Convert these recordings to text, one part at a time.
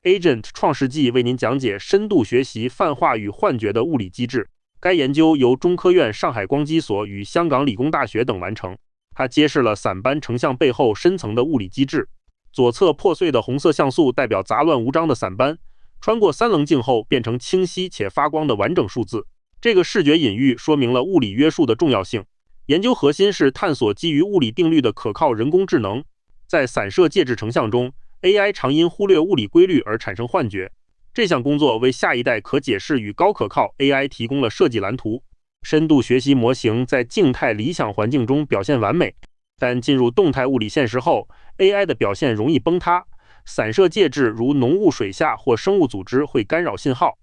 Agent 创世纪为您讲解深度学习泛化与幻觉的物理机制。该研究由中科院上海光机所与香港理工大学等完成。它揭示了散斑成像背后深层的物理机制。左侧破碎的红色像素代表杂乱无章的散斑，穿过三棱镜后变成清晰且发光的完整数字。这个视觉隐喻说明了物理约束的重要性。研究核心是探索基于物理定律的可靠人工智能。在散射介质成像中， AI 常因忽略物理规律而产生幻觉。这项工作为下一代可解释与高可靠 AI 提供了设计蓝图。深度学习模型在静态理想环境中表现完美，但进入动态物理现实后， AI 的表现容易崩塌。散射介质如浓雾水下或生物组织会干扰信号，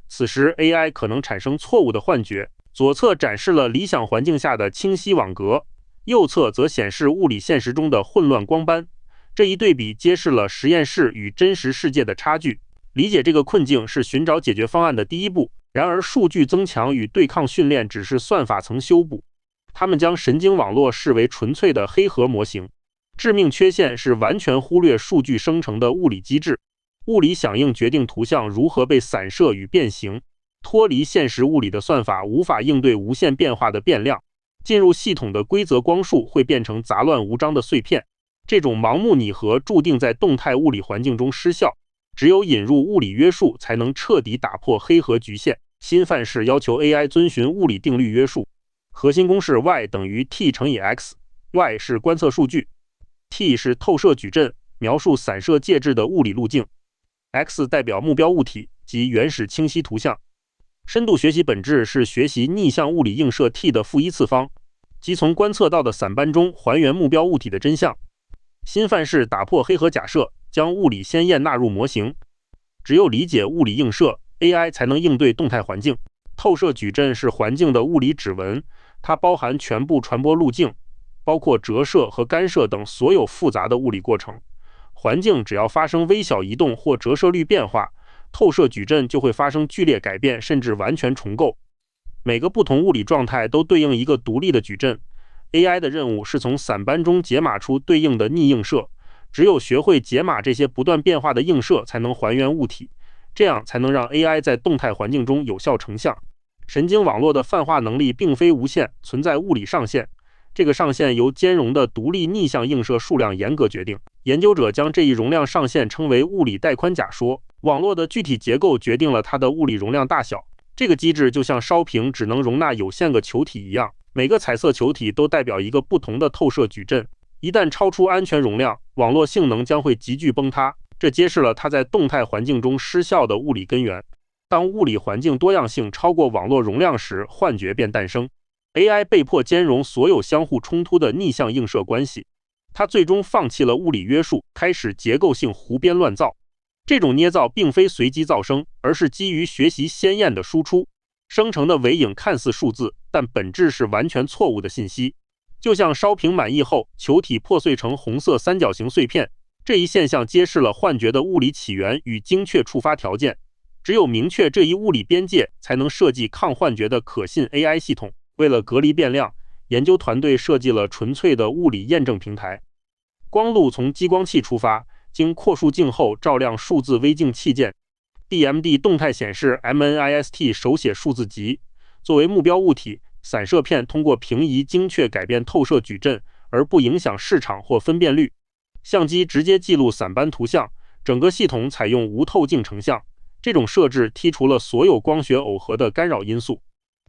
此时 AI 可能产生错误的幻觉。左侧展示了理想环境下的清晰网格，右侧则显示物理现实中的混乱光斑。这一对比揭示了实验室与真实世界的差距。理解这个困境是寻找解决方案的第一步。然而，数据增强与对抗训练只是算法层修补。他们将神经网络视为纯粹的黑盒模型。致命缺陷是完全忽略数据生成的物理机制。物理响应决定图像如何被散射与变形。脱离现实物理的算法无法应对无限变化的变量。进入系统的规则光束会变成杂乱无章的碎片。这种盲目拟合注定在动态物理环境中失效。只有引入物理约束，才能彻底打破黑盒局限。新范式要求 AI 遵循物理定律约束。核心公式 y 等于 t 乘以 x。y 是观测数据， t 是透射矩阵，描述散射介质的物理路径， x 代表目标物体及原始清晰图像。深度学习本质是学习逆向物理映射 t 的负一次方，即从观测到的散斑中还原目标物体的真相。新范式打破黑盒假设，将物理先验纳入模型。只有理解物理映射， AI 才能应对动态环境。透射矩阵是环境的物理指纹，它包含全部传播路径，包括折射和干涉等所有复杂的物理过程。环境只要发生微小移动或折射率变化，透射矩阵就会发生剧烈改变，甚至完全重构。每个不同物理状态都对应一个独立的矩阵。AI 的任务是从散斑中解码出对应的逆映射。只有学会解码这些不断变化的映射，才能还原物体，这样才能让 AI 在动态环境中有效成像。神经网络的泛化能力并非无限，存在物理上限。这个上限由兼容的独立逆向映射数量严格决定。研究者将这一容量上限称为物理带宽假说。网络的具体结构决定了它的物理容量大小。这个机制就像烧瓶只能容纳有限个球体一样，每个彩色球体都代表一个不同的透射矩阵。一旦超出安全容量，网络性能将会急剧崩塌。这揭示了它在动态环境中失效的物理根源。当物理环境多样性超过网络容量时，幻觉便诞生。AI 被迫兼容所有相互冲突的逆向映射关系。它最终放弃了物理约束，开始结构性胡编乱造。这种捏造并非随机噪声，而是基于学习鲜艳的输出。生成的尾影看似数字，但本质是完全错误的信息。就像烧瓶满溢后，球体破碎成红色三角形碎片，这一现象揭示了幻觉的物理起源与精确触发条件。只有明确这一物理边界，才能设计抗幻觉的可信 AI 系统。为了隔离变量，研究团队设计了纯粹的物理验证平台。光路从激光器出发，经扩束镜后照亮数字微镜器件。DMD 动态显示 MNIST 手写数字集。作为目标物体，散射片通过平移精确改变透射矩阵，而不影响市场或分辨率。相机直接记录散斑图像，整个系统采用无透镜成像。这种设置剔除了所有光学耦合的干扰因素。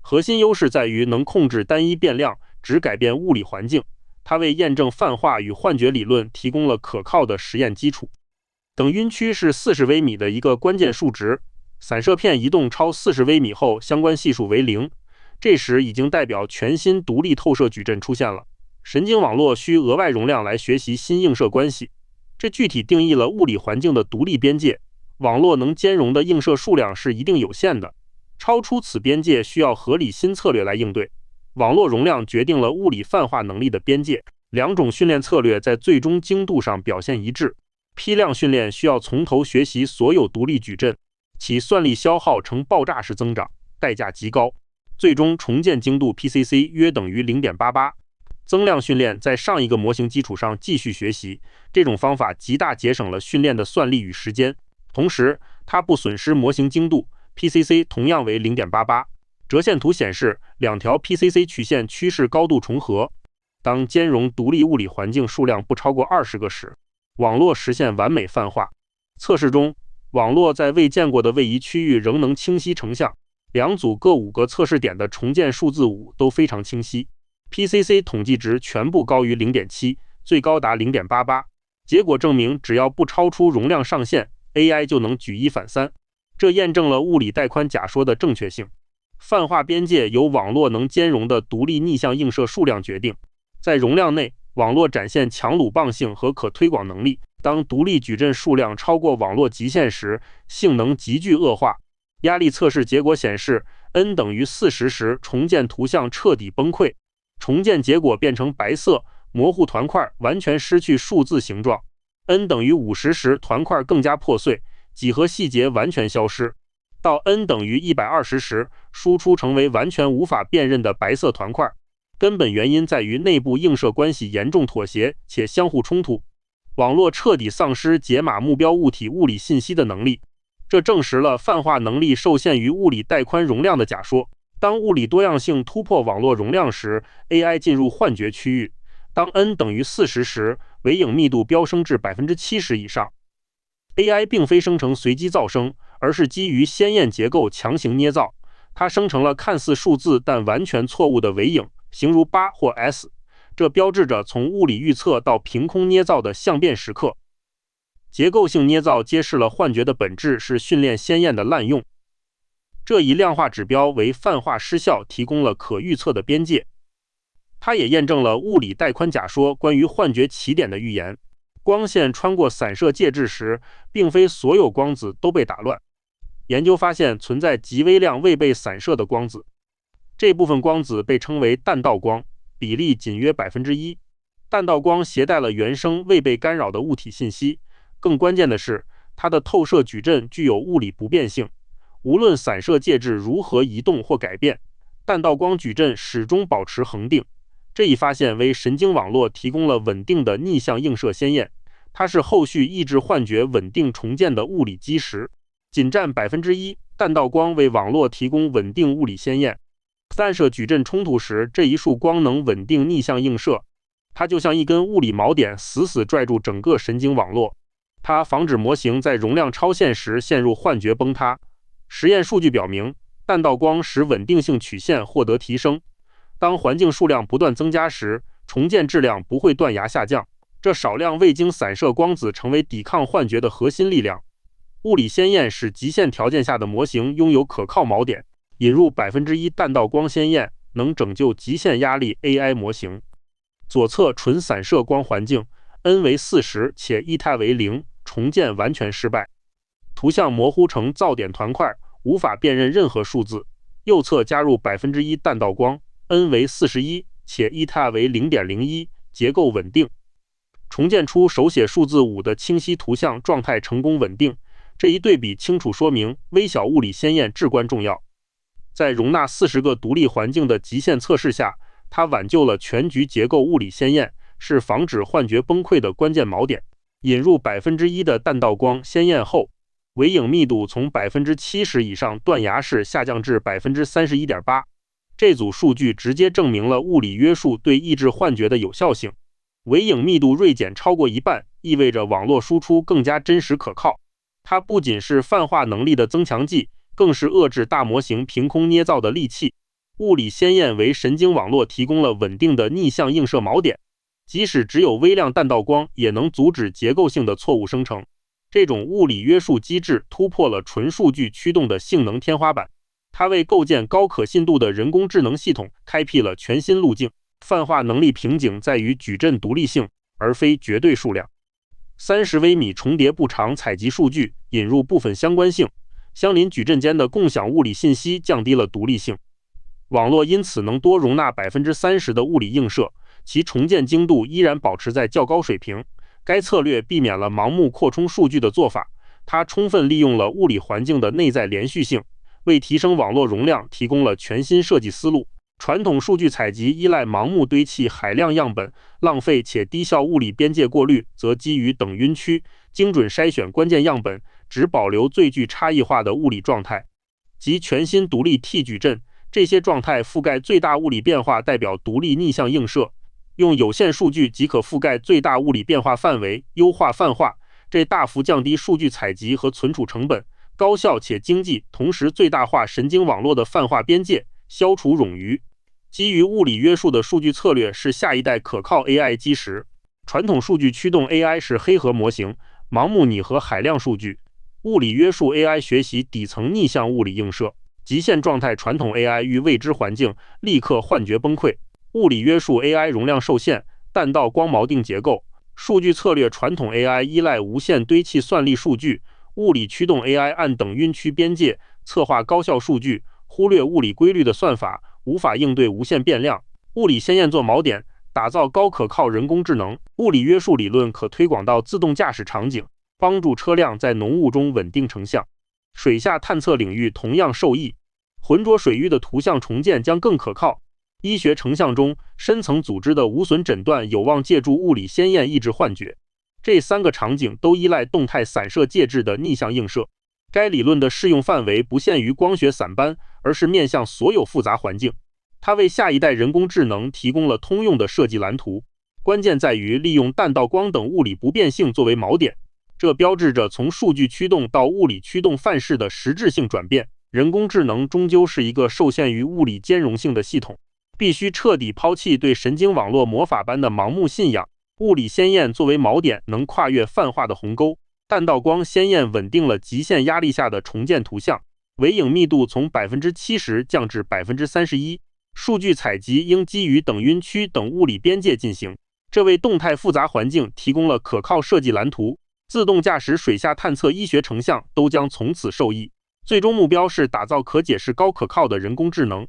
核心优势在于能控制单一变量，只改变物理环境。它为验证泛化与幻觉理论提供了可靠的实验基础。等晕区是40微米的一个关键数值，散射片移动超40微米后，相关系数为0。这时已经代表全新独立透射矩阵出现了。神经网络需额外容量来学习新映射关系，这具体定义了物理环境的独立边界。网络能兼容的映射数量是一定有限的，超出此边界需要合理新策略来应对。网络容量决定了物理泛化能力的边界。两种训练策略在最终精度上表现一致。批量训练需要从头学习所有独立矩阵，其算力消耗呈爆炸式增长，代价极高。最终重建精度 PCC 约等于 0.88。增量训练在上一个模型基础上继续学习，这种方法极大节省了训练的算力与时间。同时它不损失模型精度 ，PCC 同样为 0.88。折线图显示，两条 PCC 曲线趋势高度重合。当兼容独立物理环境数量不超过20个时，网络实现完美泛化。测试中，网络在未见过的位移区域仍能清晰成像，两组各5个测试点的重建数字5都非常清晰。PCC 统计值全部高于 0.7， 最高达 0.88。结果证明，只要不超出容量上限 ，AI 就能举一反三。这验证了物理带宽假说的正确性。泛化边界由网络能兼容的独立逆向映射数量决定。在容量内，网络展现强鲁棒性和可推广能力。当独立矩阵数量超过网络极限时，性能急剧恶化。压力测试结果显示 ，n 等于40时，重建图像彻底崩溃，重建结果变成白色模糊团块，完全失去数字形状。n 等于50时，团块更加破碎，几何细节完全消失。到 n 等于120时，输出成为完全无法辨认的白色团块。根本原因在于内部映射关系严重妥协且相互冲突，网络彻底丧失解码目标物体物理信息的能力。这证实了泛化能力受限于物理带宽容量的假说。当物理多样性突破网络容量时 ，AI 进入幻觉区域。当 n 等于40时，微影密度飙升至 70% 以上。AI 并非生成随机噪声，而是基于鲜艳结构强行捏造。它生成了看似数字但完全错误的微影，形如8或 S， 这标志着从物理预测到凭空捏造的相变时刻。结构性捏造揭示了幻觉的本质是训练鲜艳的滥用。这一量化指标为泛化失效提供了可预测的边界。它也验证了物理带宽假说关于幻觉起点的预言。光线穿过散射介质时，并非所有光子都被打乱。研究发现存在极微量未被散射的光子，这部分光子被称为弹道光，比例仅约 1%。弹道光携带了原生未被干扰的物体信息。更关键的是，它的透射矩阵具有物理不变性，无论散射介质如何移动或改变，弹道光矩阵始终保持恒定。这一发现为神经网络提供了稳定的逆向映射先验，它是后续抑制幻觉稳定重建的物理基石。仅占 1%， 弹道光为网络提供稳定物理先验。散射矩阵冲突时，这一束光能稳定逆向映射，它就像一根物理锚点，死死拽住整个神经网络。它防止模型在容量超限时陷入幻觉崩塌。实验数据表明，弹道光使稳定性曲线获得提升。当环境数量不断增加时，重建质量不会断崖下降。这少量未经散射光子成为抵抗幻觉的核心力量。物理先验使极限条件下的模型拥有可靠锚点。引入 1% 弹道光先验能拯救极限压力 AI 模型。左侧纯散射光环境 n 为40且 eta 为0，重建完全失败。图像模糊成噪点团块，无法辨认任何数字。右侧加入 1% 弹道光 n 为41且 eta 为 0.01， 结构稳定。重建出手写数字5的清晰图像状态成功稳定。这一对比清楚说明微小物理先验至关重要。在容纳40个独立环境的极限测试下，它挽救了全局结构物理先验，是防止幻觉崩溃的关键锚点。引入 1% 的弹道光先验后，微影密度从 70% 以上断崖式下降至 31.8%。这组数据直接证明了物理约束对抑制幻觉的有效性。微影密度锐减超过一半，意味着网络输出更加真实可靠。它不仅是泛化能力的增强剂，更是遏制大模型凭空捏造的利器。物理先验为神经网络提供了稳定的逆向映射锚点，即使只有微量弹道光，也能阻止结构性的错误生成。这种物理约束机制突破了纯数据驱动的性能天花板，它为构建高可信度的人工智能系统开辟了全新路径。泛化能力瓶颈在于矩阵独立性，而非绝对数量。30微米重叠步长采集数据，引入部分相关性，相邻矩阵间的共享物理信息降低了独立性。网络因此能多容纳 30% 的物理映射，其重建精度依然保持在较高水平。该策略避免了盲目扩充数据的做法，它充分利用了物理环境的内在连续性，为提升网络容量提供了全新设计思路。传统数据采集依赖盲目堆砌海量样本，浪费且低效物理边界过滤则基于等晕区，精准筛选关键样本，只保留最具差异化的物理状态，即全新独立 T 矩阵。这些状态覆盖最大物理变化，代表独立逆向映射。用有限数据即可覆盖最大物理变化范围，优化泛化，这大幅降低数据采集和存储成本，高效且经济，同时最大化神经网络的泛化边界，消除冗余。基于物理约束的数据策略是下一代可靠 AI 基石。传统数据驱动 AI 是黑盒模型、盲目拟合海量数据，物理约束 AI 学习底层逆向物理映射。极限状态传统 AI 遇未知环境立刻幻觉崩溃，物理约束 AI 容量受限，弹道光锚定结构。数据策略传统 AI 依赖无限堆砌算力数据，物理驱动 AI 按等晕区边界策划高效数据，忽略物理规律的算法，无法应对无限变量。物理先验做锚点，打造高可靠人工智能。物理约束理论可推广到自动驾驶场景，帮助车辆在浓雾中稳定成像。水下探测领域同样受益，浑浊水域的图像重建将更可靠。医学成像中，深层组织的无损诊断有望借助物理先验抑制幻觉。这3个场景都依赖动态散射介质的逆向映射。该理论的适用范围不限于光学散斑，而是面向所有复杂环境。它为下一代人工智能提供了通用的设计蓝图。关键在于利用弹道光等物理不变性作为锚点，这标志着从数据驱动到物理驱动范式的实质性转变。人工智能终究是一个受限于物理兼容性的系统，必须彻底抛弃对神经网络魔法般的盲目信仰。物理先验作为锚点，能跨越泛化的鸿沟。弹道光先验稳定了极限压力下的重建图像，微影密度从 70% 降至 31%。数据采集应基于等晕区等物理边界进行，这为动态复杂环境提供了可靠设计蓝图。自动驾驶、水下探测、医学成像都将从此受益。最终目标是打造可解释、高可靠的人工智能。